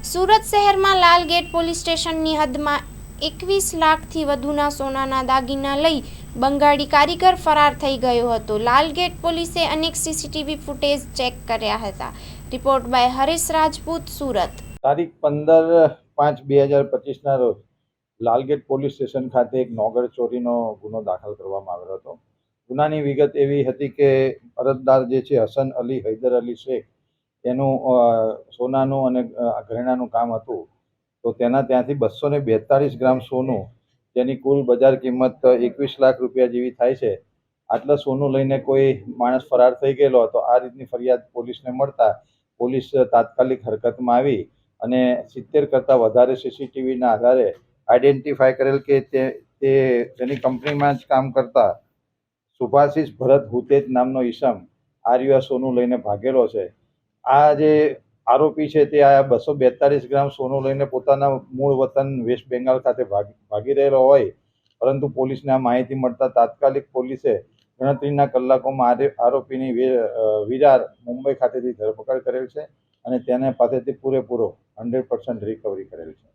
સુરત શહેરમાં લાલગેટ પોલીસ સ્ટેશનની હદમાં 21 લાખથી વધુના સોનાના દાગીના લઈ બંગાળી કારીગર ફરાર થઈ ગયો હતો. લાલગેટ પોલીસે અનેક સીસીટીવી ફૂટેજ ચેક કર્યા હતા. Report by Harish Rajput, Surat. તારીખ 15/5/2025ના રોજ લાલગેટ પોલીસ સ્ટેશન ખાતે એક નોગર ચોરીનો ગુનો દાખલ કરવામાં આવ્યો હતો. ગુનાની વિગત એવી હતી કે અરજદાર જે છે હસન અલી હૈદર અલી શેખ, એનું સોનાનું અને ઘરેણાનું કામ હતું. તો તેના ત્યાંથી 242 ગ્રામ સોનું, જેની કુલ બજાર કિંમત 21 લાખ રૂપિયા જેવી થાય છે, આટલા સોનું લઈને કોઈ માણસ ફરાર થઈ ગયેલો હતો. આ રીતની ફરિયાદ પોલીસને મળતા પોલીસ તાત્કાલિક હરકતમાં આવી અને 70 કરતાં વધારે સીસીટીવીના આધારે આઈડેન્ટિફાય કરેલ કે તેની કંપનીમાં જ કામ કરતા સુભાષિષ ભરત હુતેજ નામનો ઈસમ આ રહ્યો સોનું લઈને ભાગેલો છે. આ જે આરોપી છે તે આ 242 ગ્રામ સોનું લઈને પોતાના મૂળ વતન વેસ્ટ બેંગાલ ખાતે ભાગી રહેલો હોય, પરંતુ પોલીસને આ માહિતી મળતા તાત્કાલિક પોલીસે ગણતરીના કલાકોમાં આરોપીની વિરાર મુંબઈ ખાતેથી ધરપકડ કરેલ છે અને તેના પાસેથી પૂરેપૂરો 100% રિકવરી કરેલ છે.